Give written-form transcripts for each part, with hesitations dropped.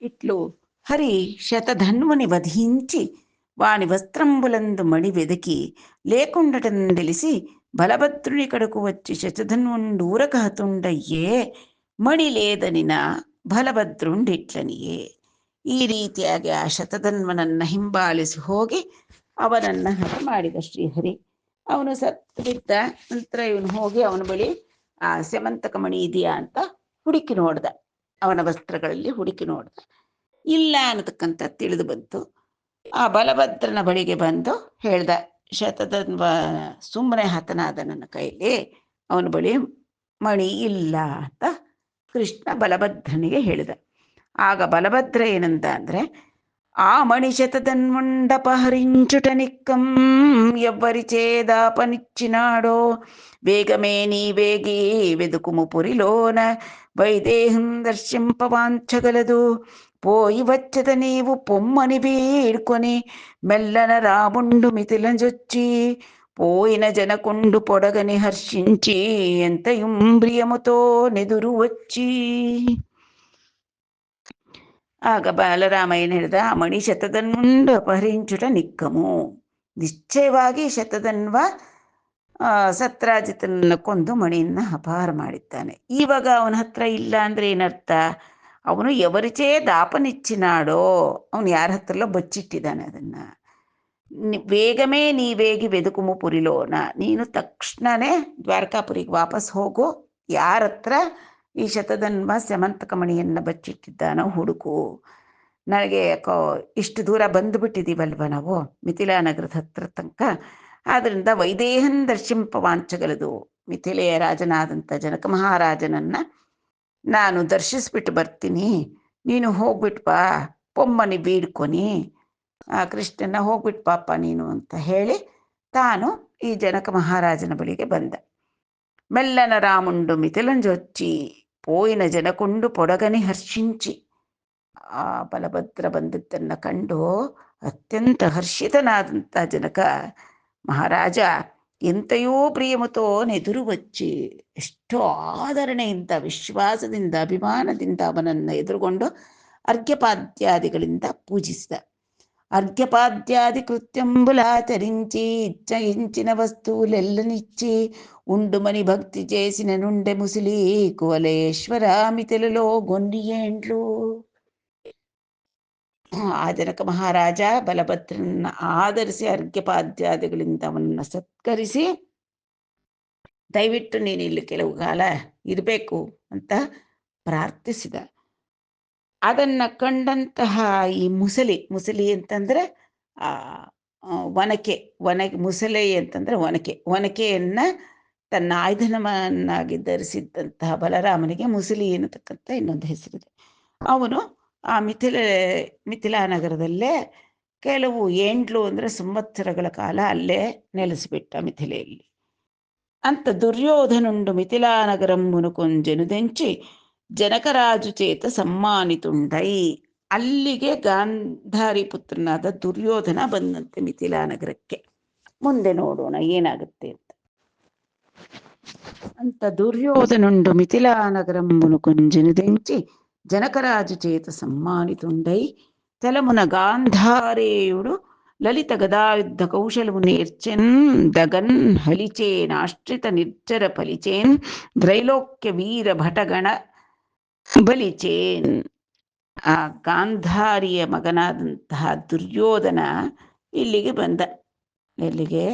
ఇట్లు హరి శతధన్వుని వధించి వాని వస్త్రంబులందు మణి వెదకి లేకుండటం తెలిసి బలభద్రుని కడకు వచ్చి శతధన్వుండూరక ಹತುಂಡಯ್ಯೇ ಮಣಿ ಲೇದನಿನ ಬಲಭದ್ರುಂಡಿಟ್ಲನಿಯೇ. ಈ ರೀತಿಯಾಗಿ ಆ ಶತಧನ್ವನನ್ನ ಹಿಂಬಾಲಿಸಿ ಹೋಗಿ ಅವನನ್ನ ಹತ ಮಾಡಿದ ಶ್ರೀಹರಿ. ಅವನು ಸತ್ತು ಬಿದ್ದ ನಂತರ ಇವನು ಹೋಗಿ ಅವನ ಬಳಿ ಆ ಸ್ಯಮಂತಕ ಮಣಿ ಇದೆಯಾ ಅಂತ ಹುಡುಕಿ ನೋಡ್ದ, ಅವನ ವಸ್ತ್ರಗಳಲ್ಲಿ ಹುಡುಕಿ ನೋಡ್ದ. ಇಲ್ಲ ಅನ್ನತಕ್ಕಂಥ ತಿಳಿದು ಬಂತು. ಆ ಬಲಭದ್ರನ ಬಳಿಗೆ ಬಂದು ಹೇಳ್ದ, ಶತಧನ್ವ ಸುಮ್ಮನೆ ಹತನಾದ ನನ್ನ ಕೈಲಿ, ಅವನ ಬಳಿ ಮಣಿ ಇಲ್ಲ ಅಂತ ಕೃಷ್ಣ ಬಲಭದ್ರನಿಗೆ ಹೇಳಿದ. ಆಗ ಬಲಭದ್ರ ಏನಂತ ಅಂದ್ರೆ, ఆ మణి శతధన్వుండపహరించుట నిక్కం ఎవ్వరి చేదాపనిచ్చినాడో వేగమే నీ వేగి వెదుకుము పురిలోన వైదేహం దర్శింపవాంచగలదు పోయి వచ్చద నీవు పొమ్మని వీడ్కొని మెల్లన రాముండు మిథిలంజొచ్చి పోయిన జనకుండు పొడగని హర్షించి ఎంతయుం ప్రియముతో నెదురు వచ్చి. ಆಗ ಬಾಲರಾಮ ಏನು ಹೇಳಿದ, ಆ ಮಣಿ ಶತಧನ್ವುಂಡು ಅಪಹರಿಂಚುಟ ನಿಕ್ಕಮು, ನಿಶ್ಚಯವಾಗಿ ಶತಧನ್ವ ಸತ್ರಾಜಿತನನ್ನ ಕೊಂದು ಮಣಿಯನ್ನ ಅಪಹಾರ ಮಾಡಿದ್ದಾನೆ. ಇವಾಗ ಅವನ ಹತ್ರ ಇಲ್ಲ ಅಂದ್ರೆ ಏನರ್ಥ? ಅವನು ಎವರಿಚೇ ದಾಪನಿಚ್ಚಿನಾಡೋ, ಅವನು ಯಾರ ಹತ್ರಲ್ಲೋ ಬಚ್ಚಿಟ್ಟಿದ್ದಾನೆ ಅದನ್ನ. ವೇಗಮೇ ನೀವೇಗಿ ವೆದುಕುಮು ಪುರಿಲೋನ, ನೀನು ತಕ್ಷಣನೇ ದ್ವಾರಕಾಪುರಿಗೆ ವಾಪಸ್ ಹೋಗು, ಯಾರ ಹತ್ರ ಈ ಶತಧನ್ವ ಸ್ಯಮಂತಕ ಮಣಿಯನ್ನ ಬಚ್ಚಿಟ್ಟಿದ್ದಾನೋ ಹುಡುಕು. ನನಗೆ ಯಾಕೋ ಇಷ್ಟು ದೂರ ಬಂದುಬಿಟ್ಟಿದ್ದೀವಲ್ವ ನಾವು ಮಿಥಿಲಾ ನಗರದ ಹತ್ರ ತನಕ, ಆದ್ರಿಂದ ವೈದೇಹನ್ ದರ್ಶಿಂಪವಾಂಚಗಲದು, ಮಿಥಿಲೆಯ ರಾಜನಾದಂಥ ಜನಕ ಮಹಾರಾಜನನ್ನ ನಾನು ದರ್ಶಿಸ್ಬಿಟ್ಟು ಬರ್ತೀನಿ, ನೀನು ಹೋಗ್ಬಿಟ್ಟು ಬಾ, ಪೊಮ್ಮನಿ ಬೀಡ್ಕೊನಿ, ಕೃಷ್ಣನ ಹೋಗ್ಬಿಟ್ಟು ಪಾಪ ನೀನು ಅಂತ ಹೇಳಿ ತಾನು ಈ ಜನಕ ಮಹಾರಾಜನ ಬಳಿಗೆ ಬಂದ. ಮೆಲ್ಲನ ರಾಮುಂಡು ಮಿಥಿಲಂಜೊಚ್ಚಿ ಪೋಯಿನ ಜನಕುಂಡು ಪೊಡಗನಿ ಹರ್ಷಿಂಚಿ. ಆ ಬಲಭದ್ರ ಬಂದದ್ದನ್ನು ಕಂಡು ಅತ್ಯಂತ ಹರ್ಷಿತನಾದಂಥ ಜನಕ ಮಹಾರಾಜ ಎಂತೆಯೋ ಪ್ರಿಯಮತೋ ನೆದುರು ಬಚ್ಚಿ, ಎಷ್ಟೋ ಆದರಣೆಯಿಂದ ವಿಶ್ವಾಸದಿಂದ ಅಭಿಮಾನದಿಂದ ಅವನನ್ನು ಎದುರುಗೊಂಡು ಅರ್ಘ್ಯಪಾದ್ಯಾದಿಗಳಿಂದ ಪೂಜಿಸಿದ. అర్ఘ్యపాద్యాది కృత్యంబులాచరించి ఇచ్చిన వస్తువులెల్లనిచ్చి ఉండుమని భక్తి చేసిన నుండె ముసిలి కువలేశ్వర మిథిలలో గొన్నియేండ్లు. ಆ ಜನಕ ಮಹಾರಾಜ ಬಲಭದ್ರನ್ನ ಆಧರಿಸಿ ಅರ್ಘ್ಯಪಾದ್ಯಾದಿಗಳಿಂದ ಅವನನ್ನ ಸತ್ಕರಿಸಿ, ದಯವಿಟ್ಟು ನೀನು ಇಲ್ಲಿ ಕೆಲವು ಕಾಲ ಇರಬೇಕು ಅಂತ ಪ್ರಾರ್ಥಿಸಿದ. ಅದನ್ನ ಕಂಡಂತಹ ಈ ಮುಸಲಿ ಅಂತಂದ್ರೆ ಮುಸಲೆ ಅಂತಂದ್ರೆ ಒನಕೆಯನ್ನ ತನ್ನ ಆಯುಧನವನ್ನಾಗಿ ಧರಿಸಿದ್ದಂತಹ ಬಲರಾಮನಿಗೆ ಮುಸಲಿ ಎನ್ನತಕ್ಕಂಥ ಇನ್ನೊಂದು ಹೆಸರಿದೆ. ಅವನು ಆ ಮಿಥಿಲಾ ನಗರದಲ್ಲೇ ಕೆಲವು ಏಂಡ್ಲು ಅಂದ್ರೆ ಸಂವತ್ಸರಗಳ ಕಾಲ ಅಲ್ಲೇ ನೆಲೆಸಿಬಿಟ್ಟ ಮಿಥಿಲೆಯಲ್ಲಿ. ಅಂತ ದುರ್ಯೋಧನುಂಡು ಮಿಥಿಲಾ ನಗರಂ ಮುನುಕೊಂಜೆನುದೆಂಚಿ ಜನಕರಾಜು ಚೇತ ಸಮ್ಮಾನಿತುಂಡೈ. ಅಲ್ಲಿಗೆ ಗಾಂಧಾರಿ ಪುತ್ರನಾದ ದುರ್ಯೋಧನ ಬಂದಂತೆ ಮಿಥಿಲಾ ನಗರಕ್ಕೆ. ಮುಂದೆ ನೋಡೋಣ ಏನಾಗುತ್ತೆ ಅಂತ. ದುರ್ಯೋಧನುಂಡು ಮಿಥಿಲಾ ನಗರಂ ಮುನುಕೊಂಜೆನುದೆಂಚಿ ಜನಕರಾಜು ಚೇತ సమ్మానితుండై తెలమున గాంధారేయుడు లలిత గదాయుద్ధ కౌశలము నేర్చెన్ దగన్ హలిచేన్ ఆశ్రిత నిర్జర ఫలిచేన్ ತ್ರೈಲೋಕ್ಯ ವೀರ ಭಟಗಣ ಬಲಿಚೇನ್. ಆ ಗಾಂಧಾರಿಯ ಮಗನಾದಂತಹ ದುರ್ಯೋಧನ ಇಲ್ಲಿಗೆ ಬಂದ. ಎಲ್ಲಿಗೆ?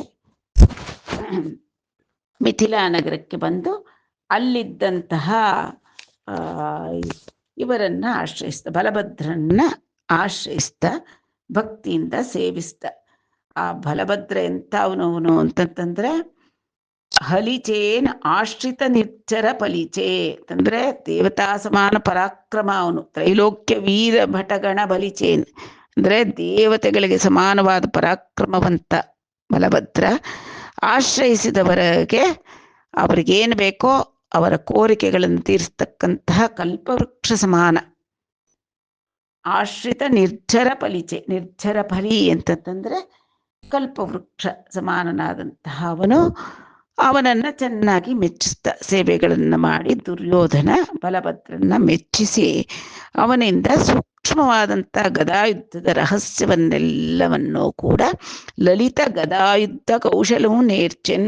ಮಿಥಿಲಾ ನಗರಕ್ಕೆ ಬಂದು ಅಲ್ಲಿದ್ದಂತಹ ಇವರನ್ನ ಆಶ್ರಯಿಸ್ತ, ಬಲಭದ್ರನ್ನ ಆಶ್ರಯಿಸ್ತ, ಭಕ್ತಿಯಿಂದ ಸೇವಿಸ್ತ. ಆ ಬಲಭದ್ರ ಎಂಥವನವನು ಅಂತಂತಂದ್ರೆ ಹಲಿಚೇನ್ ಆಶ್ರಿತ ನಿರ್ಜರ ಫಲಿಚೇ ಅಂತಂದ್ರೆ ದೇವತಾ ಸಮಾನ ಪರಾಕ್ರಮ ಅವನು. ತ್ರೈಲೋಕ್ಯ ವೀರ ಭಟಗಣ ಬಲಿಚೇನ್ ಅಂದ್ರೆ ದೇವತೆಗಳಿಗೆ ಸಮಾನವಾದ ಪರಾಕ್ರಮವಂತ ಬಲಭದ್ರ. ಆಶ್ರಯಿಸಿದವರಿಗೆ ಅವರಿಗೇನು ಬೇಕೋ ಅವರ ಕೋರಿಕೆಗಳನ್ನು ತೀರಿಸ್ತಕ್ಕಂತಹ ಕಲ್ಪವೃಕ್ಷ ಸಮಾನ. ಆಶ್ರಿತ ನಿರ್ಜರ ಫಲಿಚೆ, ನಿರ್ಜರ ಫಲಿ ಅಂತಂತಂದ್ರೆ ಕಲ್ಪವೃಕ್ಷ ಸಮಾನನಾದಂತಹ ಅವನನ್ನ ಚೆನ್ನಾಗಿ ಮೆಚ್ಚಿಸ್ತ, ಸೇವೆಗಳನ್ನು ಮಾಡಿ ದುರ್ಯೋಧನ ಬಲಭದ್ರನ್ನ ಮೆಚ್ಚಿಸಿ ಅವನಿಂದ ಸೂಕ್ಷ್ಮವಾದಂಥ ಗದಾಯುದ್ಧದ ರಹಸ್ಯವನ್ನೆಲ್ಲವನ್ನೂ ಕೂಡ ಲಲಿತ ಗದಾಯುದ್ಧ ಕೌಶಲವು ನೇರ್ಚೆನ್.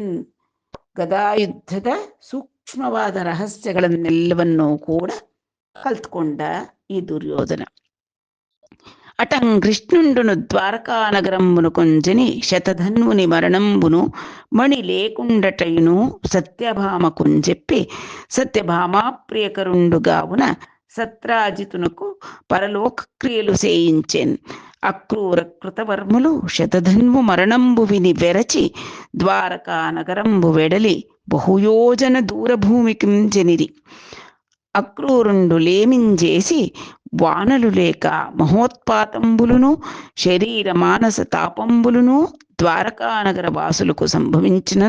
ಗದಾಯುದ್ಧದ ಸೂಕ್ಷ್ಮವಾದ ರಹಸ್ಯಗಳನ್ನೆಲ್ಲವನ್ನೂ ಕೂಡ ಕಲ್ತ್ಕೊಂಡ ಈ ದುರ್ಯೋಧನ. అటం కృష్ణుండును ద్వారకానగరంబును కొంజని శతధన్వుని మరణంబును మణి లేకుండటైను సత్యభామ కొంజెప్పి సత్యభామాప్రియకరుండుగావున సత్రాజితునకు పరలోక క్రియలు చేయించెన్. అక్రూర కృతవర్ములు శతధన్వు మరణంబు విని వెరచి ద్వారకా నగరంబు వెడలి బహుయోజన దూరభూమికి జనిరి. అక్రూరుండు లేమింజేసి వానలు లేక మహోత్పాతంబులును శరీర మానస తాపంబులును ద్వారకానగర వాసులకు సంభవించిన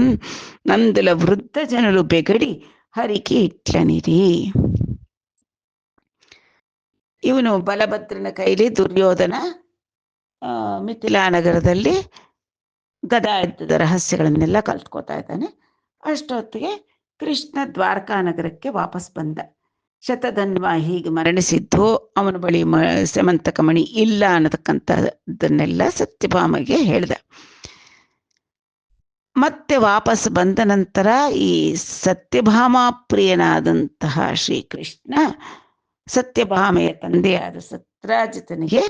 నందుల వృద్ధ జనులు బెగడి హరికి ಇಟ್ಲನಿರಿ. ಇವನು ಬಲಭದ್ರನ ಕೈಲಿ ದುರ್ಯೋಧನ ಮಿಥಿಲಾ ನಗರದಲ್ಲಿ ಗದಾಯುದ್ಧದ ರಹಸ್ಯಗಳನ್ನೆಲ್ಲ ಕಲ್ತ್ಕೋತಾ ಇದ್ದಾನೆ. ಅಷ್ಟೊತ್ತಿಗೆ ಕೃಷ್ಣ ದ್ವಾರಕಾ ನಗರಕ್ಕೆ ವಾಪಸ್ ಬಂದ. ಶತಧನ್ವ ಹೀಗೆ ಮರಣಿಸಿದ್ದು, ಅವನ ಬಳಿ ಸೆಮಂತಕ ಮಣಿ ಇಲ್ಲ ಅನ್ನತಕ್ಕಂಥದ್ದನ್ನೆಲ್ಲ ಸತ್ಯಭಾಮಗೆ ಹೇಳ್ದ. ಮತ್ತೆ ವಾಪಸ್ ಬಂದ ನಂತರ ಈ ಸತ್ಯಭಾಮ ಪ್ರಿಯನಾದಂತಹ ಶ್ರೀಕೃಷ್ಣ ಸತ್ಯಭಾಮೆಯ ತಂದೆಯಾದ ಸತ್ರಾಜಿತನಿಗೆ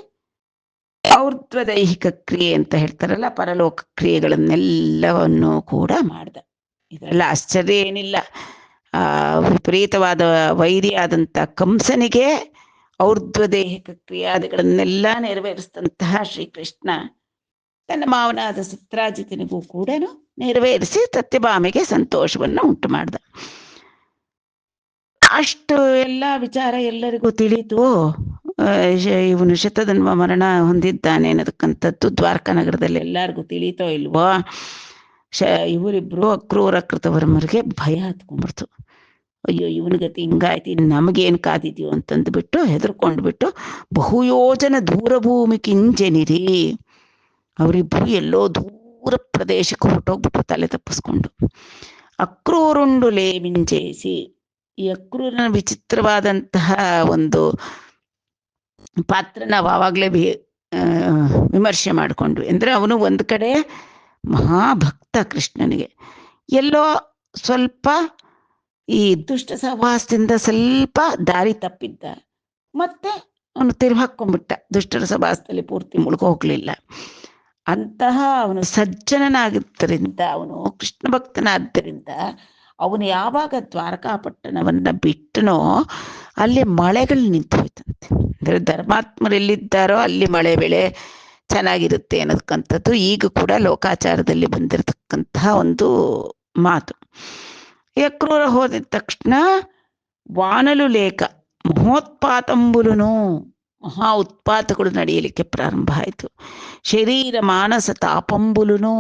ಔರ್ಧ್ವದೈಹಿಕ ಕ್ರಿಯೆ ಅಂತ ಹೇಳ್ತಾರಲ್ಲ, ಪರಲೋಕ ಕ್ರಿಯೆಗಳನ್ನೆಲ್ಲವನ್ನು ಕೂಡ ಮಾಡ್ದ. ಇದೆಲ್ಲ ಆಶ್ಚರ್ಯ ಏನಿಲ್ಲ. ವಿಪರೀತವಾದ ವೈರಿಯಾದಂಥ ಕಂಸನಿಗೆ ಔರ್ಧ್ವದೇಹಿಕ ಕ್ರಿಯಾದಿಗಳನ್ನೆಲ್ಲ ನೆರವೇರಿಸಿದಂತಹ ಶ್ರೀಕೃಷ್ಣ ತನ್ನ ಮಾವನಾದ ಸತ್ರಾಜಿತನಿಗೂ ಕೂಡ ನೆರವೇರಿಸಿ ಸತ್ಯಭಾಮೆಗೆ ಸಂತೋಷವನ್ನು ಉಂಟು ಮಾಡ್ದ. ಅಷ್ಟು ಎಲ್ಲ ವಿಚಾರ ಎಲ್ಲರಿಗೂ ತಿಳಿತು. ಇವನು ಶತಧನ್ವ ಮರಣ ಹೊಂದಿದ್ದಾನೆ ಅನ್ನತಕ್ಕಂಥದ್ದು ದ್ವಾರಕಾ ನಗರದಲ್ಲಿ ಎಲ್ಲರಿಗೂ ತಿಳಿತೋ ಇಲ್ವೋ. ಇವರಿಬ್ರು ಅಕ್ರೂರ ಕೃತವರ್ಮರಿಗೆ ಭಯ ಹತ್ಕೊಂಡ್ಬಿಡ್ತು. ಅಯ್ಯೋ, ಇವನ ಗತಿ ಹಿಂಗಾಯ್ತು, ನಮಗೇನು ಕಾದಿದ್ಯೋ ಅಂತಂದ್ಬಿಟ್ಟು ಹೆದರ್ಕೊಂಡ್ಬಿಟ್ಟು ಬಹುಯೋಜನ ದೂರಭೂಮಿ ಕಿಂಜನಿರಿ. ಅವರಿಬ್ರು ಎಲ್ಲೋ ದೂರ ಪ್ರದೇಶಕ್ಕೆ ಹೊರಟೋಗ್ಬಿಟ್ರು ತಲೆ ತಪ್ಪಿಸ್ಕೊಂಡು. ಅಕ್ರೂರುಂಡು ಲೇಮಿಂಜೇಸಿ. ಈ ಅಕ್ರೂರನ ವಿಚಿತ್ರವಾದಂತಹ ಒಂದು ಪಾತ್ರ ನಾವು ಆವಾಗಲೇ ವಿಮರ್ಶೆ ಮಾಡಿಕೊಂಡ್ವಿ. ಅಂದರೆ ಅವನು ಒಂದು ಕಡೆ ಮಹಾಭಕ್ತ ಕೃಷ್ಣನಿಗೆ, ಎಲ್ಲೋ ಸ್ವಲ್ಪ ಈ ದುಷ್ಟ ಸಹವಾಸದಿಂದ ಸ್ವಲ್ಪ ದಾರಿ ತಪ್ಪಿದ್ದ, ಮತ್ತೆ ಅವನು ತಿರುಹಾಕೊಂಡ್ಬಿಟ್ಟ. ದುಷ್ಟರ ಸಹವಾಸದಲ್ಲಿ ಪೂರ್ತಿ ಮುಳುಗೋಗ್ಲಿಲ್ಲ. ಅಂತಹ ಅವನು ಸಜ್ಜನನಾಗಿದ್ದರಿಂದ, ಅವನು ಕೃಷ್ಣ ಭಕ್ತನಾದ್ದರಿಂದ ಅವನು ಯಾವಾಗ ದ್ವಾರಕಾಪಟ್ಟಣವನ್ನ ಬಿಟ್ಟನೋ ಅಲ್ಲಿ ಮಳೆಗಳು ನಿಂತು ಹೋಯ್ತಂತೆ. ಅಂದರೆ ಧರ್ಮಾತ್ಮರು ಎಲ್ಲಿದ್ದಾರೋ ಅಲ್ಲಿ ಮಳೆ ಬೆಳೆ ಚೆನ್ನಾಗಿರುತ್ತೆ ಅನ್ನೋದಕ್ಕಂಥದ್ದು ಈಗ ಕೂಡ ಲೋಕಾಚಾರದಲ್ಲಿ ಬಂದಿರತಕ್ಕಂತಹ ಒಂದು ಮಾತು. ಅಕ್ರೂರ ಹೋದಿದ ತಕ್ಷಣ ವಾನಲು ಲೇಖ ಮಹೋತ್ಪಾತಂಬುಲುನು, ಮಹಾ ಉತ್ಪಾತಗಳು ನಡೆಯಲಿಕ್ಕೆ ಪ್ರಾರಂಭ ಆಯಿತು. ಶರೀರ ಮಾನಸ ತಾಪಂಬುಲುನು,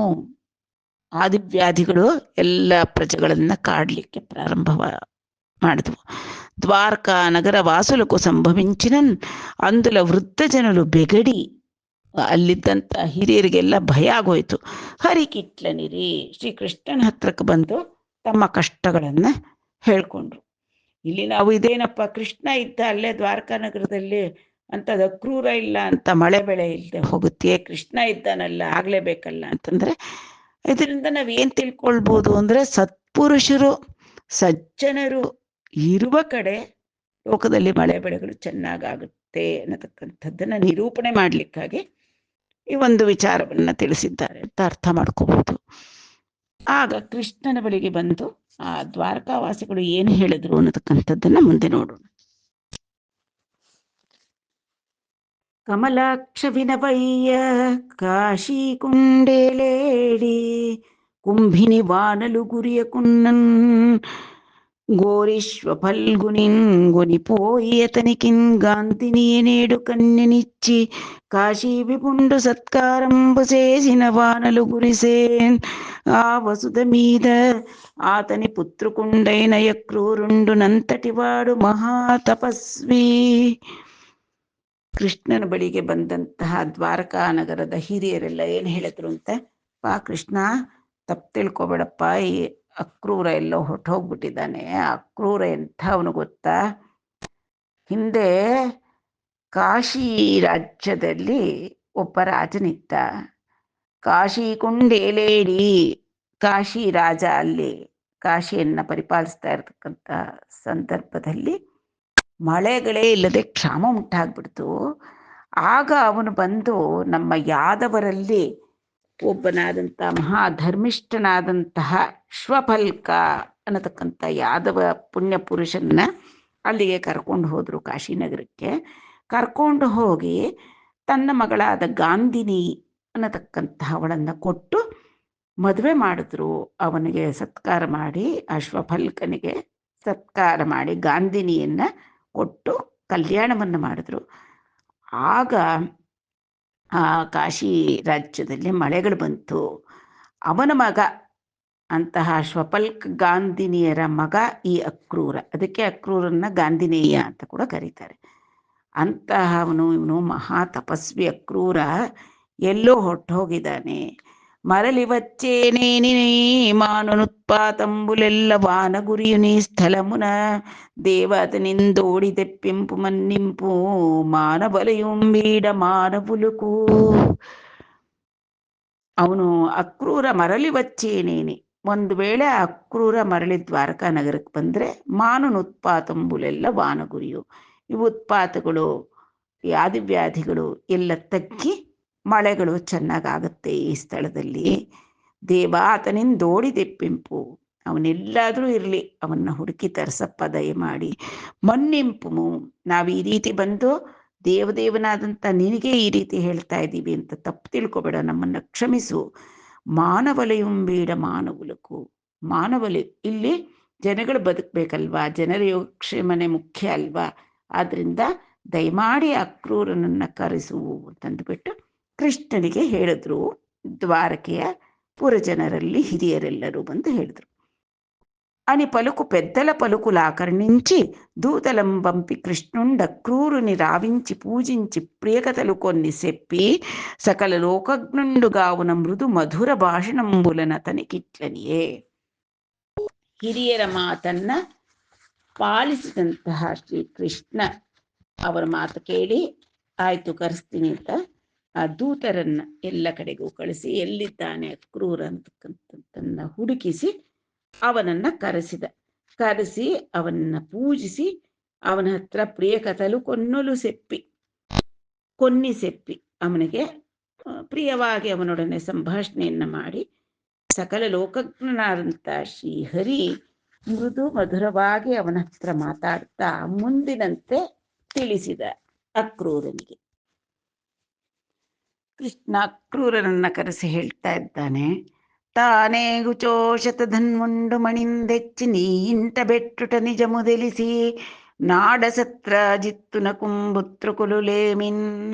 ಆದಿವ್ಯಾಧಿಗಳು ಎಲ್ಲ ಪ್ರಜೆಗಳನ್ನ ಕಾಡಲಿಕ್ಕೆ ಪ್ರಾರಂಭ ಮಾಡಿದ್ವು. ದ್ವಾರಕಾ ನಗರ ವಾಸುలకు ಸಂಭವಿಂಚಿನನ್ ಅಂದುಲ ವೃದ್ಧ ಜನರು ಬೆಗಡಿ, ಅಲ್ಲಿದ್ದಂಥ ಹಿರಿಯರಿಗೆಲ್ಲ ಭಯ ಆಗೋಯ್ತು. ಹರಿಕಿಟ್ಲನಿರಿ, ಶ್ರೀಕೃಷ್ಣನ ಹತ್ರಕ್ಕೆ ಬಂದು ತಮ್ಮ ಕಷ್ಟಗಳನ್ನ ಹೇಳ್ಕೊಂಡ್ರು. ಇಲ್ಲಿ ನಾವು ಇದೇನಪ್ಪ, ಕೃಷ್ಣ ಇದ್ದ ಅಲ್ಲೇ ದ್ವಾರಕಾ ನಗರದಲ್ಲಿ ಅಂತದ ಅಕ್ರೂರ ಇಲ್ಲ ಅಂತ ಮಳೆ ಬೆಳೆ ಇಲ್ಲದೆ ಹೋಗುತ್ತೆ, ಕೃಷ್ಣ ಇದ್ದಾನಲ್ಲ ಆಗ್ಲೇಬೇಕಲ್ಲ ಅಂತಂದ್ರೆ ಇದರಿಂದ ನಾವೇನ್ ತಿಳ್ಕೊಳ್ಬೋದು ಅಂದ್ರೆ ಸತ್ಪುರುಷರು ಸಜ್ಜನರು ಇರುವ ಕಡೆ ಲೋಕದಲ್ಲಿ ಮಳೆ ಬೆಳೆಗಳು ಚೆನ್ನಾಗಾಗುತ್ತೆ ಅನ್ನತಕ್ಕಂಥದ್ದನ್ನ ನಿರೂಪಣೆ ಮಾಡ್ಲಿಕ್ಕಾಗಿ ಈ ಒಂದು ವಿಚಾರವನ್ನ ತಿಳಿಸಿದ್ದಾರೆ ಅಂತ ಅರ್ಥ ಮಾಡ್ಕೋಬಹುದು. ಆಗ ಕೃಷ್ಣನ ಬಳಿಗೆ ಬಂದು ಆ ದ್ವಾರಕಾವಾಸಿಗಳು ಏನು ಹೇಳಿದ್ರು ಅನ್ನತಕ್ಕಂಥದ್ದನ್ನ ಮುಂದೆ ನೋಡೋಣ. ಕಮಲಾಕ್ಷ ವಿನವಯ್ಯ ಕಾಶಿ ಕುಂಡೇಲೇಡಿ ಕುಂಭಿನಿ ವಾನಲು ಗುರಿಯ ಕುನ್ನನ್ ಗೋರಿಶ್ವ ಫಲ್ಗುನಿನ್ ಗೊನಿಪೋಯಿಯತನಿಕಿನ್ ಗಾಂತಿನಿಯನೇಡು ಕನ್ಯನಿಚ್ಚಿ ಕಾಶಿ ವಿಪುಂಡು సత్కారంబు చేసిన వానలు గురిసేన్ ఆ వసుద మీద ఆతని పుత్రుకుండైన అక్రూరుండు నంతటివాడు ಮಹಾತಪಸ್ವಿ. ಕೃಷ್ಣನ ಬಳಿಗೆ ಬಂದಂತಹ ದ್ವಾರಕಾ ನಗರದ ಹಿರಿಯರೆಲ್ಲ ಏನ್ ಹೇಳಿದ್ರು ಅಂತ, ಪಾ ಕೃಷ್ಣ ತಪ್ಪು ತಿಳ್ಕೊಬೇಡಪ್ಪ, ಈ ಅಕ್ರೂರ ಎಲ್ಲೋ ಹೊರಟೋಗ್ಬಿಟ್ಟಿದ್ದಾನೆ. ಅಕ್ರೂರ ಎಂಥವನು ಗೊತ್ತಾ, ಹಿಂದೆ ಕಾಶಿ ರಾಜ್ಯದಲ್ಲಿ ಒಬ್ಬ ರಾಜನಿದ್ದ. ಕಾಶಿ ಕುಂಡೇಲೇಡಿ, ಕಾಶಿ ರಾಜ ಅಲ್ಲಿ ಕಾಶಿಯನ್ನ ಪರಿಪಾಲಿಸ್ತಾ ಇರತಕ್ಕಂಥ ಸಂದರ್ಭದಲ್ಲಿ ಮಳೆಗಳೇ ಇಲ್ಲದೆ ಕ್ಷಾಮ ಉಂಟಾಗ್ಬಿಡ್ತು. ಆಗ ಅವನು ಬಂದು ನಮ್ಮ ಯಾದವರಲ್ಲಿ ಒಬ್ಬನಾದಂಥ ಮಹಾಧರ್ಮಿಷ್ಠನಾದಂತಹ ಶ್ವಫಲ್ಕ ಅನ್ನತಕ್ಕಂಥ ಯಾದವ ಪುಣ್ಯ ಪುರುಷನ್ನ ಅಲ್ಲಿಗೆ ಕರ್ಕೊಂಡು ಹೋದರು. ಕಾಶಿನಗರಕ್ಕೆ ಕರ್ಕೊಂಡು ಹೋಗಿ ತನ್ನ ಮಗಳಾದ ಗಾಂಧಿನಿ ಅನ್ನತಕ್ಕಂತಹವಳನ್ನು ಕೊಟ್ಟು ಮದುವೆ ಮಾಡಿದ್ರು. ಅವನಿಗೆ ಸತ್ಕಾರ ಮಾಡಿ, ಅಶ್ವಫಲ್ಕನಿಗೆ ಸತ್ಕಾರ ಮಾಡಿ ಗಾಂಧಿನಿಯನ್ನ ಕೊಟ್ಟು ಕಲ್ಯಾಣವನ್ನು ಮಾಡಿದ್ರು. ಆಗ ಆ ಕಾಶಿ ರಾಜ್ಯದಲ್ಲಿ ಮಳೆಗಳು ಬಂತು. ಅವನ ಮಗ ಅಂತಹ ಶ್ವಫಲ್ಕ ಗಾಂಧಿನಿಯರ ಮಗ ಈ ಅಕ್ರೂರ, ಅದಕ್ಕೆ ಅಕ್ರೂರನ್ನ ಗಾಂಧಿನೇಯ ಅಂತ ಕೂಡ ಕರೀತಾರೆ. ಅಂತಹವನು ಇವನು ಮಹಾ ತಪಸ್ವಿ ಅಕ್ರೂರ ಎಲ್ಲೋ ಹೊಟ್ಟೋಗಿದ್ದಾನೆ. మరలి వచ్చేనేని మానునుత్పాతంబులెల్ల వానగురియుని స్థలమున దేవతనిందోడి తెప్పింపు మన్నింపు మానవలయం వీడ మానవులకు. ಅವನು ಅಕ್ರೂರ ಮರಳಿ వచ్చేನೇನಿ, ಒಂದು ವೇಳೆ ಅಕ್ರೂರ ಮರಳಿ ದ್ವಾರಕಾ ನಗರಕ್ಕೆ ಬಂದರೆ ಮಾನುನುತ್ಪಾತಂಬುಲೆಲ್ಲ ವಾನಗುರಿಯು, ಈ ಉತ್ಪಾತಗಳು, ಈ ಆದಿವ್ಯಾಧಿಗಳು ಎಲ್ಲ ತಗ್ಗಿ ಮಳೆಗಳು ಚೆನ್ನಾಗಾಗುತ್ತೆ ಈ ಸ್ಥಳದಲ್ಲಿ. ದೇವಾತನಿಂದೋಡಿ ತೆಪ್ಪಿಂಪು, ಅವನೆಲ್ಲಾದರೂ ಇರಲಿ ಅವನ್ನ ಹುಡುಕಿ ತರಿಸಪ್ಪ ದಯಮಾಡಿ. ಮನ್ನಿಂಪು, ನಾವು ಈ ರೀತಿ ಬಂದು ದೇವದೇವನಾದಂಥ ನಿನಗೆ ಈ ರೀತಿ ಹೇಳ್ತಾ ಇದ್ದೀವಿ ಅಂತ ತಪ್ಪು ತಿಳ್ಕೊಬೇಡ, ನಮ್ಮನ್ನು ಕ್ಷಮಿಸು. ಮಾನವಲಯುಂಬೇಡ ಮಾನವುಲಕು, ಮಾನವಲಿ ಇಲ್ಲಿ ಜನಗಳು ಬದುಕಬೇಕಲ್ವಾ, ಜನರ ಯೋಗಕ್ಷೇಮನೆ ಮುಖ್ಯ ಅಲ್ವಾ, ಆದ್ರಿಂದ ದಯಮಾಡಿ ಅಕ್ರೂರನನ್ನು ಕರೆಸು ಅಂತಂದುಬಿಟ್ಟು ಕೃಷ್ಣನಿಗೆ ಹೇಳಿದ್ರು. ದ್ವಾರಕೆಯ పురజనರಲ್ಲಿ ಹಿರಿಯರೆಲ್ಲರೂ ಬಂದು ಹೇಳಿದ್ರು. అని పలుకు పెద్దల పలుకులాకర్ణించి దూతలం పంపి కృష్ణుండ క్రూరుని రావించి పూజించి ప్రియకథలు కొన్ని చెప్పి సకల లోకజ్ఞుండుగావున మృదు మధుర ಭಾಷಣಂಬುಲನತನಿಕಿಟ್ಲನಿಯೇ. ಹಿರಿಯರ ಮಾತನ್ನ ಪಾಲಿಸಿದಂತಹ ಶ್ರೀಕೃಷ್ಣ ಅವರ ಮಾತು ಕೇಳಿ ಆಯ್ತು ಕರೆಸ್ತೀನಿ ಅಂತ ಆ ದೂತರನ್ನ ಎಲ್ಲ ಕಡೆಗೂ ಕಳಿಸಿ ಎಲ್ಲಿದ್ದಾನೆ ಅಕ್ರೂರ ಅಂತಕ್ಕಂಥದ್ದನ್ನ ಹುಡುಕಿಸಿ ಅವನನ್ನ ಕರೆಸಿ ಅವನನ್ನ ಪೂಜಿಸಿ ಅವನ ಹತ್ರ ಪ್ರಿಯ ಕಥಲು ಕೊನ್ನಿ ಸೆಪ್ಪಿ ಅವನಿಗೆ ಪ್ರಿಯವಾಗಿ ಅವನೊಡನೆ ಸಂಭಾಷಣೆಯನ್ನ ಮಾಡಿ ಸಕಲ ಲೋಕಜ್ಞನಾದಂಥ ಶ್ರೀಹರಿ ಮೃದು ಮಧುರವಾಗಿ ಅವನ ಹತ್ರ ಮಾತಾಡ್ತಾ ಮುಂದಿನಂತೆ ತಿಳಿಸಿದ ಅಕ್ರೂರನಿಗೆ. ಕೃಷ್ಣ ಅಕ್ರೂರನನ್ನ ಕರೆಸಿ ಹೇಳ್ತಾ ಇದ್ದಾನೆ, ತಾನೇ ಗುಚೋ ಶತಧನ್ವಂಡು ಮಣಿಂದೆಚ್ಚಿ ನೀ ಇಂಟ ಬೆಟ್ಟುಟ ನಿಜಮು తెలిసి నాడసత్రాజిత్తున కుంభుత్రుకులులేమిన్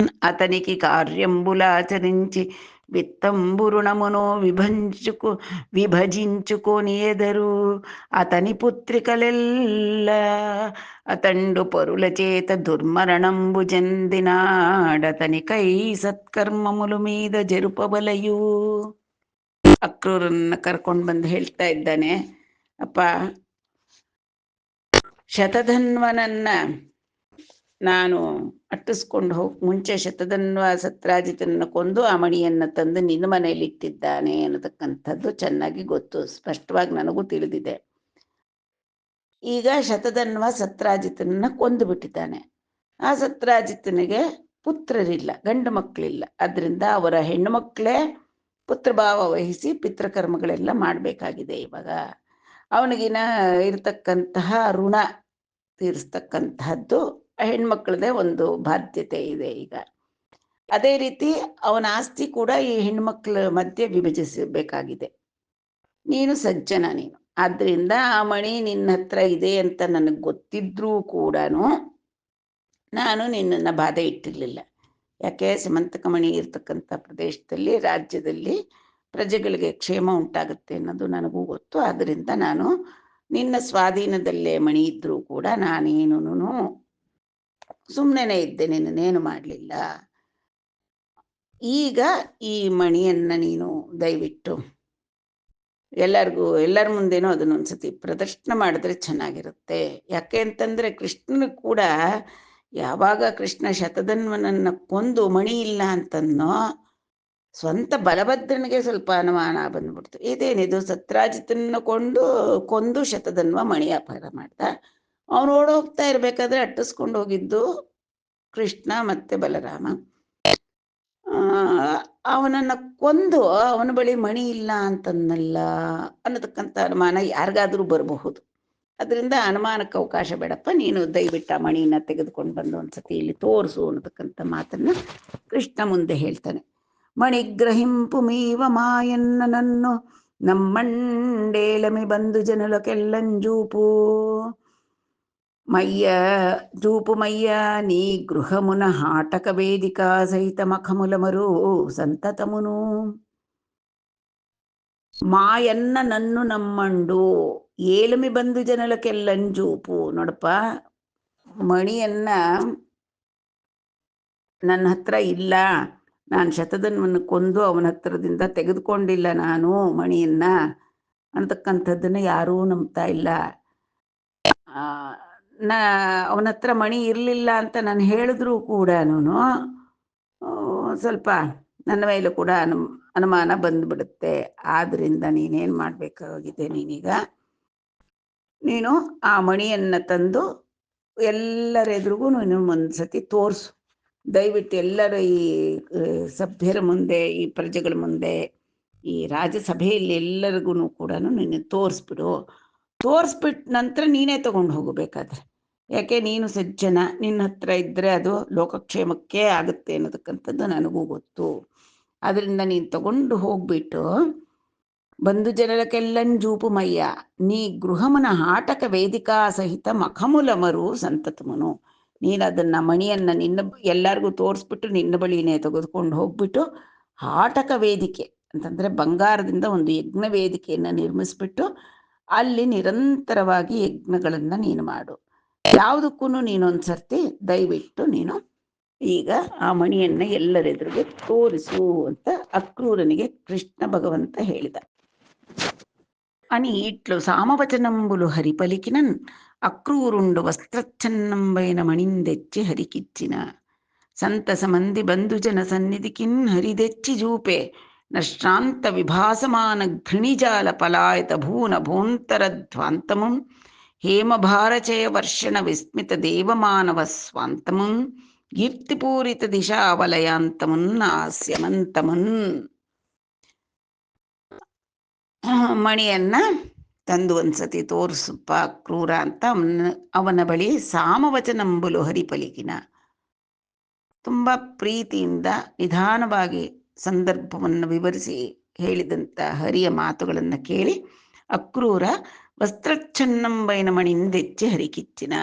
అతనికి కార్యంబులాచరించి విత్తంబురుణమునో విభజించుకొని ఎదరు అతని పుత్రికలెల్ల అతండు పరుల చేత దుర్మరణంబు చెందినాడతనికై సత్కర్మములు మీద జరుపబలయು. ಅಕ್ರೂರನ್ನ ಕರ್ಕೊಂಡು ಬಂದು ಹೇಳ್ತಾ ಇದ್ದಾನೆ, ಅಪ್ಪ ಶತಧನ್ವನನ್ನ ನಾನು ಅಟ್ಟಿಸ್ಕೊಂಡು ಹೋಗಿ ಮುಂಚೆ ಶತಧನ್ವ ಸತ್ರಾಜಿತನನ್ನ ಕೊಂದು ಆ ಮಣಿಯನ್ನ ತಂದು ನಿನ್ನ ಮನೆಯಲ್ಲಿ ಇಟ್ಟಿದ್ದಾನೆ ಅನ್ನತಕ್ಕಂಥದ್ದು ಚೆನ್ನಾಗಿ ಗೊತ್ತು, ಸ್ಪಷ್ಟವಾಗಿ ನನಗೂ ತಿಳಿದಿದೆ. ಈಗ ಶತಧನ್ವ ಸತ್ರಾಜಿತನನ್ನ ಕೊಂದು ಬಿಟ್ಟಿದ್ದಾನೆ. ಆ ಸತ್ರಾಜಿತನಿಗೆ ಪುತ್ರರಿಲ್ಲ, ಗಂಡು ಮಕ್ಕಳಿಲ್ಲ. ಅದರಿಂದ ಅವರ ಹೆಣ್ಣು ಮಕ್ಕಳೇ ಪುತ್ರಭಾವ ವಹಿಸಿ ಪಿತೃಕರ್ಮಗಳೆಲ್ಲ ಮಾಡಬೇಕಾಗಿದೆ. ಇವಾಗ ಅವನಿಗಿನ ಇರತಕ್ಕಂತಹ ಋಣ ತೀರಿಸ್ತಕ್ಕಂತಹದ್ದು ಹೆಣ್ಮಕ್ಳದೇ ಒಂದು ಬಾಧ್ಯತೆ ಇದೆ. ಈಗ ಅದೇ ರೀತಿ ಅವನ ಆಸ್ತಿ ಕೂಡ ಈ ಹೆಣ್ಮಕ್ಳ ಮಧ್ಯೆ ವಿಭಜಿಸಬೇಕಾಗಿದೆ. ನೀನು ಸಜ್ಜನ, ನೀನು ಆದ್ರಿಂದ ಆ ಮಣಿ ನಿನ್ನ ಹತ್ರ ಇದೆ ಅಂತ ನನಗೆ ಗೊತ್ತಿದ್ರೂ ಕೂಡ ನಾನು ನಿನ್ನನ್ನು ಬಾಧೆ ಇಟ್ಟಿರಲಿಲ್ಲ. ಯಾಕೆ, ಸಮಂತಕ ಮಣಿ ಇರ್ತಕ್ಕಂಥ ಪ್ರದೇಶದಲ್ಲಿ, ರಾಜ್ಯದಲ್ಲಿ ಪ್ರಜೆಗಳಿಗೆ ಕ್ಷೇಮ ಉಂಟಾಗುತ್ತೆ ಅನ್ನೋದು ನನಗೂ ಗೊತ್ತು. ಆದ್ದರಿಂದ ನಾನು ನಿನ್ನ ಸ್ವಾಧೀನದಲ್ಲೇ ಮಣಿ ಇದ್ರೂ ಕೂಡ ನಾನೇನು ಸುಮ್ಮನೆ ಇದ್ದೆ, ನಿನ್ನೇನು ಮಾಡಲಿಲ್ಲ. ಈಗ ಈ ಮಣಿಯನ್ನ ನೀನು ದಯವಿಟ್ಟು ಎಲ್ಲರ ಮುಂದೇನೋ ಅದನ್ನೊಂದ್ಸತಿ ಪ್ರದರ್ಶನ ಮಾಡಿದ್ರೆ ಚೆನ್ನಾಗಿರುತ್ತೆ. ಯಾಕೆ ಅಂತಂದ್ರೆ ಕೃಷ್ಣನು ಕೂಡ ಯಾವಾಗ ಕೃಷ್ಣ ಶತಧನ್ವನನ್ನ ಕೊಂದು ಮಣಿ ಇಲ್ಲ ಅಂತನ್ನೋ, ಸ್ವಂತ ಬಲಭದ್ರನಿಗೆ ಸ್ವಲ್ಪ ಅನುಮಾನ ಬಂದ್ಬಿಡ್ತು. ಇದೇನಿದು, ಸತ್ರಾಜಿತನ್ನ ಕೊಂದು ಶತಧನ್ವ ಮಣಿ ಅಪಹಾರ ಮಾಡ್ದ. ಅವನು ಓಡೋಗ್ತಾ ಇರ್ಬೇಕಾದ್ರೆ ಅಟ್ಟಿಸ್ಕೊಂಡು ಹೋಗಿದ್ದು ಕೃಷ್ಣ ಮತ್ತೆ ಬಲರಾಮ. ಅವನನ್ನ ಕೊಂದು ಅವನ ಬಳಿ ಮಣಿ ಇಲ್ಲ ಅಂತನ್ನಲ್ಲ ಅನ್ನತಕ್ಕಂಥ ಅನುಮಾನ ಯಾರಿಗಾದ್ರೂ ಬರಬಹುದು. ಅದರಿಂದ ಅನುಮಾನಕ್ಕೆ ಅವಕಾಶ ಬೇಡಪ್ಪ, ನೀನು ದಯವಿಟ್ಟು ಆ ಮಣಿನ ತೆಗೆದುಕೊಂಡು ಬಂದು ಒಂದ್ಸತಿ ಇಲ್ಲಿ ತೋರಿಸು ಅನ್ನತಕ್ಕಂಥ ಮಾತನ್ನ ಕೃಷ್ಣ ಮುಂದೆ ಹೇಳ್ತಾನೆ. ಮಣಿಗ್ರಹಿಂಪು ಮೀವ ಮಾಯನ್ನನನ್ನು ನಮ್ಮಂಡೇಲಮಿ ಬಂದು ಜನಲಕೆಲ್ಲಂಜೂಪು ಮಯ್ಯ ಜೂಪು ಮಯ್ಯ ನೀ ಗೃಹమున ಹಾಟಕ ವೇದಿಕಾ ಸಹಿತ ಮಖములమరు ಸಂತತముನು ಮಾಯನ್ನ ನನ್ನು ನಮ್ಮಂಡು ಏಲಮಿ ಬಂದು ಜನಲಕ್ಕೆಲ್ಲಂಜೂಪು. ನೋಡಪ್ಪ, ಮಣಿಯನ್ನ ನನ್ನ ಹತ್ರ ಇಲ್ಲ, ನಾನು ಶತಧನ್ವನ್ನ ಕೊಂದು ಅವನ ಹತ್ರದಿಂದ ತೆಗೆದುಕೊಂಡಿಲ್ಲ ನಾನು ಮಣಿಯನ್ನ ಅಂತಕ್ಕಂಥದ್ದನ್ನ ಯಾರೂ ನಂಬ್ತಾ ಇಲ್ಲ. ಅವನ ಹತ್ರ ಮಣಿ ಇರಲಿಲ್ಲ ಅಂತ ನಾನು ಹೇಳಿದ್ರೂ ಕೂಡ ಸ್ವಲ್ಪ ನನ್ನ ಮೇಲೂ ಕೂಡ ಅನುಮಾನ ಬಂದ್ಬಿಡುತ್ತೆ. ಆದ್ರಿಂದ ನೀನೇನು ಮಾಡಬೇಕಾಗಿದೆ, ನೀನು ಆ ಮಣಿಯನ್ನ ತಂದು ಎಲ್ಲರೆದುರಿಗೂ ನೀನು ಒಂದ್ಸತಿ ತೋರಿಸು. ದಯವಿಟ್ಟು ಎಲ್ಲರ ಈ ಸಭ್ಯರ ಮುಂದೆ, ಈ ಪ್ರಜೆಗಳ ಮುಂದೆ, ಈ ರಾಜಸಭೆಯಲ್ಲಿ ಎಲ್ಲರಿಗೂ ಕೂಡ ನೀನು ತೋರಿಸ್ಬಿಡು. ತೋರಿಸ್ಬಿಟ್ಟು ನಂತರ ನೀನೇ ತಗೊಂಡು ಹೋಗಬೇಕಾದ್ರೆ, ಯಾಕೆ ನೀನು ಸಜ್ಜನ, ನಿನ್ನ ಹತ್ರ ಇದ್ದರೆ ಅದು ಲೋಕಕ್ಷೇಮಕ್ಕೆ ಆಗುತ್ತೆ ಅನ್ನೋದಕ್ಕಂಥದ್ದು ನನಗೂ ಗೊತ್ತು. ಅದರಿಂದ ನೀನು ತಗೊಂಡು ಹೋಗ್ಬಿಟ್ಟು ಬಂಧು ಜನರಕ್ಕೆಲ್ಲಂಜೂಪು ಮಯ್ಯ ನೀ ಗೃಹಮನ ಆಟಕ ವೇದಿಕಾ ಸಹಿತ ಮಖಮುಲಮರು ಸಂತತಮನು. ನೀನು ಅದನ್ನು ಮಣಿಯನ್ನು ಎಲ್ಲರಿಗೂ ತೋರಿಸ್ಬಿಟ್ಟು ನಿನ್ನ ಬಳಿನೇ ತೆಗೆದುಕೊಂಡು ಹೋಗ್ಬಿಟ್ಟು ಆಟಕ ವೇದಿಕೆ ಅಂತಂದರೆ ಬಂಗಾರದಿಂದ ಒಂದು ಯಜ್ಞ ವೇದಿಕೆಯನ್ನು ನಿರ್ಮಿಸ್ಬಿಟ್ಟು ಅಲ್ಲಿ ನಿರಂತರವಾಗಿ ಯಜ್ಞಗಳನ್ನು ನೀನು ಮಾಡು. ಯಾವುದಕ್ಕೂ ನೀನೊಂದು ಸರ್ತಿ ದಯವಿಟ್ಟು ನೀನು ಈಗ ಆ ಮಣಿಯನ್ನು ಎಲ್ಲರೆದುರಿಗೆ ತೋರಿಸು ಅಂತ ಅಕ್ರೂರನಿಗೆ ಕೃಷ್ಣ ಭಗವಂತ ಹೇಳಿದ. అని ఇట్లు సామవచనంబులు హరిపలికినన్ అక్రూరుండు వస్త్రచ్ఛన్నంబైన మణిందెచ్చి హరికిచ్చిన సంతసమంది బంధుజన సన్నిధికిన్ హరిదెచ్చి జూపే నశ్రాంత విభాసమాన ఘృణిజాల పలాయత భూన భూంతరధ్వాంతమున్ హేమభారచయ వర్షణ విస్మిత దేవమానవ స్వాంతమున్ కీర్తిపూరిత దిశావలయాంతమున్ ಹಾಸ್ಯಮಂತಮುನ್. ಮಣಿಯನ್ನ ತಂದು ಒಂದ್ಸತಿ ತೋರಿಸಪ್ಪ ಕ್ರೂರ ಅಂತ ಅವನ ಬಳಿ ಸಾಮವಚನಂಬುಲು ಹರಿಪಲಿಕಿನ, ತುಂಬ ಪ್ರೀತಿಯಿಂದ ನಿಧಾನವಾಗಿ ಸಂದರ್ಭವನ್ನು ವಿವರಿಸಿ ಹೇಳಿದಂಥ ಹರಿಯ ಮಾತುಗಳನ್ನು ಕೇಳಿ ಅಕ್ರೂರ ವಸ್ತ್ರಚ್ಛನ್ನಂಬೈನ ಮಣಿಂದೆಚ್ಚಿ ಹರಿಕಿಚ್ಚಿನ,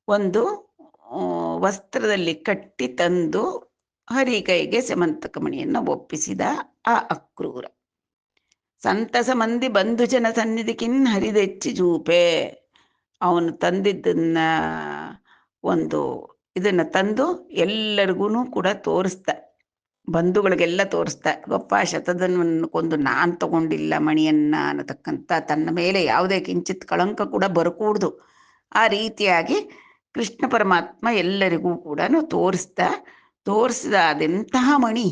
ಒಂದು ವಸ್ತ್ರದಲ್ಲಿ ಕಟ್ಟಿ ತಂದು ಹರಿ ಕೈಗೆ ಸೆಮಂತಕ ಮಣಿಯನ್ನು ಒಪ್ಪಿಸಿದ ಆ ಅಕ್ರೂರ. ಸಂತಸ ಮಂದಿ ಬಂಧುಜನ ಸನ್ನಿಧಿಕಿನ್ ಹರಿದೆಚ್ಚಿ ಜೂಪೆ, ಅವನು ತಂದಿದ್ದನ್ನ ಇದನ್ನು ತಂದು ಎಲ್ಲರಿಗೂ ಕೂಡ ತೋರಿಸ್ದ, ಬಂಧುಗಳಿಗೆಲ್ಲ ತೋರಿಸ್ದ. ಗೊಪ್ಪ, ಶತಧನ್ವನನ್ನು ಕೊಂದು ನಾನು ತಗೊಂಡಿಲ್ಲ ಮಣಿಯನ್ನ ಅನ್ನತಕ್ಕಂಥ ತನ್ನ ಮೇಲೆ ಯಾವುದೇ ಕಿಂಚಿತ್ ಕಳಂಕ ಕೂಡ ಬರಕೂಡ್ದು. ಆ ರೀತಿಯಾಗಿ ಕೃಷ್ಣ ಪರಮಾತ್ಮ ಎಲ್ಲರಿಗೂ ಕೂಡ ತೋರಿಸಿದ ಅದೆಂತಹ ಮಣಿ.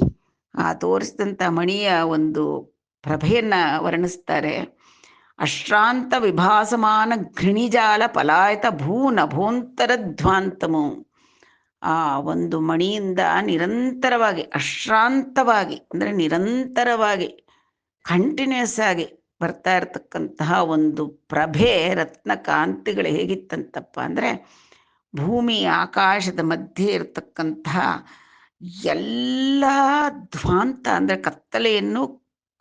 ಆ ತೋರಿಸಿದಂಥ ಮಣಿಯ ಒಂದು ಪ್ರಭೆಯನ್ನು ವರ್ಣಿಸ್ತಾರೆ. ಅಶ್ರಾಂತ ವಿಭಾಸಮಾನ ಘೃಣಿಜಾಲ ಪಲಾಯತ ಭೂ ನಭೋಂತರಧ್ವಾಂತಮು. ಆ ಒಂದು ಮಣಿಯಿಂದ ನಿರಂತರವಾಗಿ, ಅಶ್ರಾಂತವಾಗಿ ಅಂದರೆ ನಿರಂತರವಾಗಿ ಕಂಟಿನ್ಯೂಸ್ ಆಗಿ ಬರ್ತಾ ಇರತಕ್ಕಂತಹ ಒಂದು ಪ್ರಭೆ, ರತ್ನ ಕಾಂತಿಗಳು ಹೇಗಿತ್ತಂತಪ್ಪ ಅಂದರೆ ಭೂಮಿ ಆಕಾಶದ ಮಧ್ಯೆ ಇರತಕ್ಕಂತಹ ಎಲ್ಲ ಧ್ವಾಂತ ಅಂದರೆ ಕತ್ತಲೆಯನ್ನು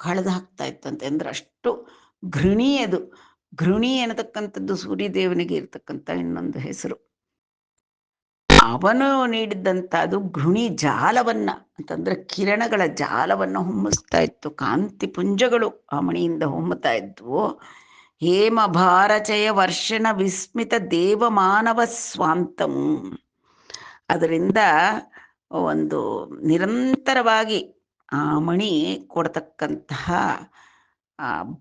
ಕಳೆದು ಹಾಕ್ತಾ ಇತ್ತಂತೆ. ಅಂದರೆ ಅಷ್ಟು ಘೃಣಿ ಅದು. ಘೃಣಿ ಅನ್ನತಕ್ಕಂಥದ್ದು ಸೂರ್ಯದೇವನಿಗೆ ಇರ್ತಕ್ಕಂಥ ಇನ್ನೊಂದು ಹೆಸರು. ಅವನು ನೀಡಿದ್ದಂಥ ಅದು ಘೃಣಿ ಜಾಲವನ್ನ ಅಂತಂದ್ರೆ ಕಿರಣಗಳ ಜಾಲವನ್ನು ಹೊಮ್ಮಿಸ್ತಾ ಇತ್ತು. ಕಾಂತಿ ಪುಂಜಗಳು ಆ ಮಣಿಯಿಂದ ಹೊಮ್ಮುತ್ತಾ ಇದ್ವು. ಹೇಮ ಭಾರಚಯ ವರ್ಷಣ ವಿಸ್ಮಿತ ದೇವಮಾನವ ಸ್ವಾಂತಮು. ಅದರಿಂದ ಒಂದು ನಿರಂತರವಾಗಿ ಆ ಮಣಿ ಕೊಡ್ತಕ್ಕಂತಹ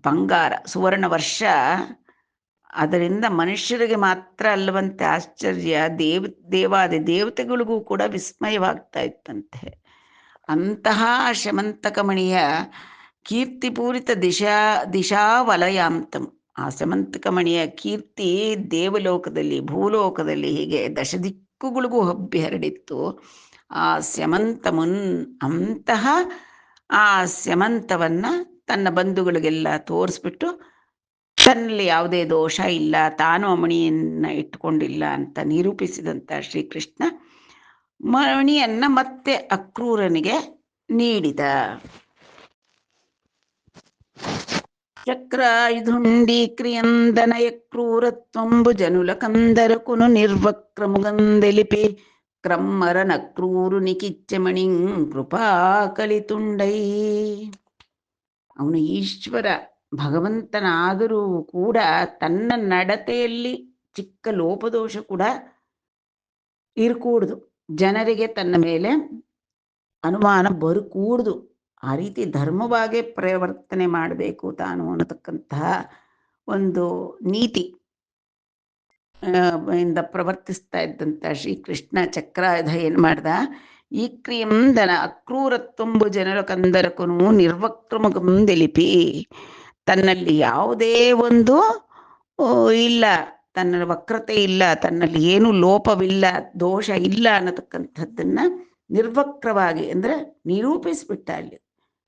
ಬಂಗಾರ, ಸುವರ್ಣ ವರ್ಷ ಅದರಿಂದ ಮನುಷ್ಯರಿಗೆ ಮಾತ್ರ ಅಲ್ಲವಂತೆ ಆಶ್ಚರ್ಯ, ದೇವಾದಿ ದೇವತೆಗಳಿಗೂ ಕೂಡ ವಿಸ್ಮಯವಾಗ್ತಾ ಇತ್ತಂತೆ. ಅಂತಹ ಶಮಂತಕಮಣಿಯ ಕೀರ್ತಿಪೂರಿತ ದಿಶಾವಲಯಾಂತಂ, ಆ ಶಮಂತಕಮಣಿಯ ಕೀರ್ತಿ ದೇವಲೋಕದಲ್ಲಿ ಭೂಲೋಕದಲ್ಲಿ ಹೀಗೆ ದಶದಿಕ್ಕುಗಳಿಗೂ ಹಬ್ಬಿ ಹರಡಿತ್ತು. ಆ ಸ್ಯಮಂತಮುನ್, ಅಂತಹ ಆ ಸ್ಯಮಂತವನ್ನ ತನ್ನ ಬಂಧುಗಳಿಗೆಲ್ಲ ತೋರಿಸ್ಬಿಟ್ಟು ತನ್ನಲ್ಲಿ ಯಾವುದೇ ದೋಷ ಇಲ್ಲ, ತಾನು ಮಣಿಯನ್ನ ಇಟ್ಕೊಂಡಿಲ್ಲ ಅಂತ ನಿರೂಪಿಸಿದಂಥ ಶ್ರೀಕೃಷ್ಣ ಮಣಿಯನ್ನ ಮತ್ತೆ ಅಕ್ರೂರನಿಗೆ ನೀಡಿದ. ಚಕ್ರಾಯುಧುಂಡೀಕ್ರಿಯಂದನಯ ಕ್ರೂರತ್ವಂಬು ಜನುಲ ಕಂದರಕುನು ನಿರ್ವಕ್ರಮುಗಂದೆಲಿಪಿ ಕ್ರಮ್ಮರನಕ್ರೂರು ನಿಕಿಚ್ಚಮಣಿಂ ಕೃಪಾ ಕಲಿತುಂಡೈ. ಅವನು ಈಶ್ವರ ಭಗವಂತನಾದರೂ ಕೂಡ ತನ್ನ ನಡತೆಯಲ್ಲಿ ಚಿಕ್ಕ ಲೋಪದೋಷ ಕೂಡ ಇರಕೂಡ್ದು, ಜನರಿಗೆ ತನ್ನ ಮೇಲೆ ಅನುಮಾನ ಬರಕೂಡ್ದು. ಆ ರೀತಿ ಧರ್ಮವಾಗೇ ಪ್ರವರ್ತನೆ ಮಾಡಬೇಕು ತಾನು ಅನ್ನತಕ್ಕಂತಹ ಒಂದು ನೀತಿ ಇಂದ ಪ್ರವರ್ತಿಸ್ತಾ ಇದ್ದಂಥ ಶ್ರೀಕೃಷ್ಣ ಚಕ್ರಾಯುಧ ಏನು ಮಾಡ್ದ, ಈ ಕ್ರಿಯಂದನ ಅಕ್ರೂರತ್ವಂಬು ಜನರ ಕಂದರಕನು ನಿರ್ವಕ್ರಮಗಂದೆಲಿಪಿ, ತನ್ನಲ್ಲಿ ಯಾವುದೇ ಒಂದು ಇಲ್ಲ, ತನ್ನ ವಕ್ರತೆ ಇಲ್ಲ, ತನ್ನಲ್ಲಿ ಏನು ಲೋಪವಿಲ್ಲ, ದೋಷ ಇಲ್ಲ ಅನ್ನತಕ್ಕಂಥದ್ದನ್ನ ನಿರ್ವಕ್ರವಾಗಿ ಅಂದರೆ ನಿರೂಪಿಸ್ಬಿಟ್ಟ. ಅಲ್ಲಿ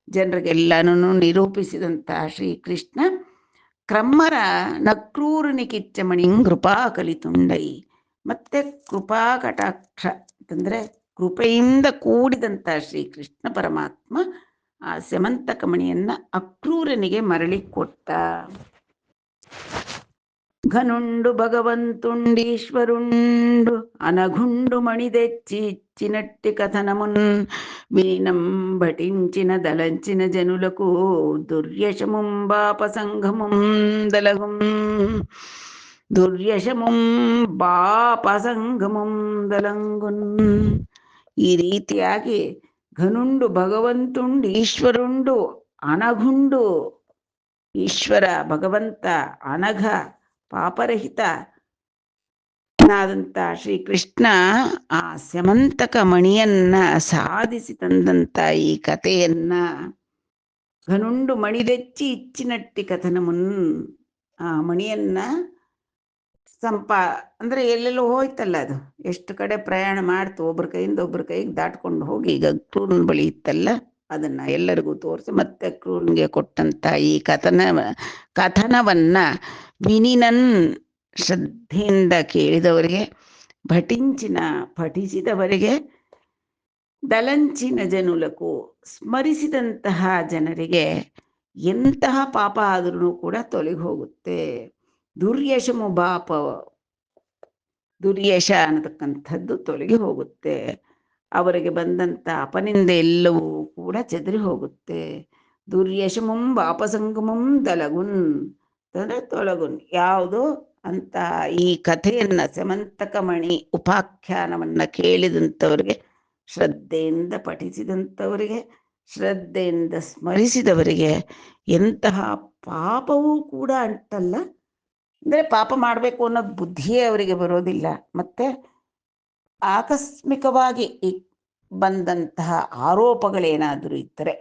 ಜನರಿಗೆಲ್ಲನೂ ನಿರೂಪಿಸಿದಂಥ ಶ್ರೀಕೃಷ್ಣ ಕ್ರಮ್ಮರ ನಕ್ರೂರನಿ ಕಿಚ್ಚಮಣಿಂ ಕೃಪಾ ಕಲಿತುಂಡೈ, ಮತ್ತೆ ಕೃಪಾ ಕಟಾಕ್ಷ ಅಂತಂದ್ರೆ ಕೃಪೆಯಿಂದ ಕೂಡಿದಂಥ ಶ್ರೀಕೃಷ್ಣ ಪರಮಾತ್ಮ ಆ ಸ್ಯಮಂತಕಮಣಿಯನ್ನ ಅಕ್ರೂರನಿಗೆ ಮರಳಿ ಕೊಟ್ಟ. ಘನುಂಡು ಭಗವಂತುಂಡೀಶ್ವರುಂಡು ಅನಘುಂಡು ಮಣಿದೆಚ್ಚಿ ఇచ్చినట్టి కథనమున్ వినినం భటించిన దలంచిన జనులకు దుర్యశముం బాపసంగముం దలగుం ದುರ್ಯಶಮುಂ ಬಾಪಸಂಗಮಂ ದಲಂಗುನ್. ಈ ರೀತಿಯಾಗಿ ಘನುಂಡು ಭಗವಂತುಂಡು ಈಶ್ವರುಂಡು ಅನಘುಂಡು, ಈಶ್ವರ ಭಗವಂತ ಅನಘ ಪಾಪರಹಿತ ನಾದಂತ ಶ್ರೀಕೃಷ್ಣ ಆ ಸ್ಯಮಂತಕ ಮಣಿಯನ್ನ ಸಾಧಿಸಿ ತಂದಂತ ಈ ಕಥೆಯನ್ನ ಘನುಂಡು ಮಣಿದೆಚ್ಚಿ ಇಚ್ಚಿನಟ್ಟಿ ಕಥನಮುನ್, ಆ ಮಣಿಯನ್ನ ಅಂದ್ರೆ ಎಲ್ಲೆಲ್ಲೋ ಹೋಯ್ತಲ್ಲ, ಅದು ಎಷ್ಟು ಕಡೆ ಪ್ರಯಾಣ ಮಾಡ್ತು, ಒಬ್ಬರ ಕೈಯಿಂದ ಒಬ್ಬರ ಕೈಗೆ ದಾಟ್ಕೊಂಡು ಹೋಗಿ ಈಗ ಕ್ರೂರನ ಬಳಿ ಇತ್ತಲ್ಲ, ಅದನ್ನ ಎಲ್ಲರಿಗೂ ತೋರಿಸಿ ಮತ್ತೆ ಕ್ರೂರನ್ಗೆ ಕೊಟ್ಟಂತ ಈ ಕಥನವನ್ನ ವಿನಿನನ್ ಶ್ರದ್ಧೆಯಿಂದ ಕೇಳಿದವರಿಗೆ, ಪಠಿಸಿದವರಿಗೆ, ದಲಂಚಿನ ಜನುಲಕು ಸ್ಮರಿಸಿದಂತಹ ಜನರಿಗೆ ಎಂತಹ ಪಾಪ ಆದ್ರೂ ಕೂಡ ತೊಲಗಿ ಹೋಗುತ್ತೆ. ದುರ್ಯಶಮು ಬಾಪ, ದುರ್ಯಶ ಅನ್ನತಕ್ಕಂಥದ್ದು ತೊಲಗಿ ಹೋಗುತ್ತೆ. ಅವರಿಗೆ ಬಂದಂತ ಅಪನಿಂದೆ ಎಲ್ಲವೂ ಕೂಡ ಚೆದರಿ ಹೋಗುತ್ತೆ. ದುರ್ಯಶಮುಂ ಬಾಪಸಂಗಮಂ ದಲಗುನ್ ಅಂದರೆ ತೊಲಗುನ್. ಯಾವುದು ಅಂತ ಈ ಕಥೆಯನ್ನ ಸ್ಯಮಂತಕಮಣಿ ಉಪಾಖ್ಯಾನವನ್ನ ಕೇಳಿದಂಥವರಿಗೆ, ಶ್ರದ್ಧೆಯಿಂದ ಪಠಿಸಿದಂಥವರಿಗೆ, ಶ್ರದ್ಧೆಯಿಂದ ಸ್ಮರಿಸಿದವರಿಗೆ ಎಂತಹ ಪಾಪವೂ ಕೂಡ ಅಂಟಲ್ಲ. ಅಂದ್ರೆ ಪಾಪ ಮಾಡಬೇಕು ಅನ್ನೋ ಬುದ್ಧಿಯೇ ಅವರಿಗೆ ಬರೋದಿಲ್ಲ. ಮತ್ತೆ ಆಕಸ್ಮಿಕವಾಗಿ ಬಂದಂತಹ ಆರೋಪಗಳೇನಾದರೂ ಇದ್ದರೆ,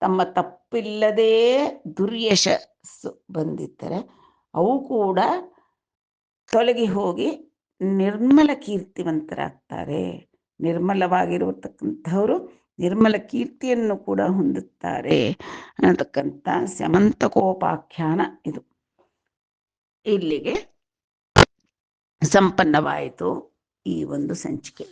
ತಮ್ಮ ತಪ್ಪಿಲ್ಲದೇ ದುರ್ಯಶಸ್ಸು ಬಂದಿದ್ದರೆ ಅವು ಕೂಡ ತೊಲಗಿ ಹೋಗಿ ನಿರ್ಮಲ ಕೀರ್ತಿವಂತರಾಗ್ತಾರೆ. ನಿರ್ಮಲವಾಗಿರತಕ್ಕಂಥವರು ನಿರ್ಮಲ ಕೀರ್ತಿಯನ್ನು ಕೂಡ ಹೊಂದುತ್ತಾರೆ ಅನ್ನತಕ್ಕಂಥ ಸ್ಯಮಂತಕೋಪಾಖ್ಯಾನ ಇದು ಇಲ್ಲಿಗೆ ಸಂಪನ್ನವಾಯಿತು ಈ ಒಂದು ಸಂಚಿಕೆ.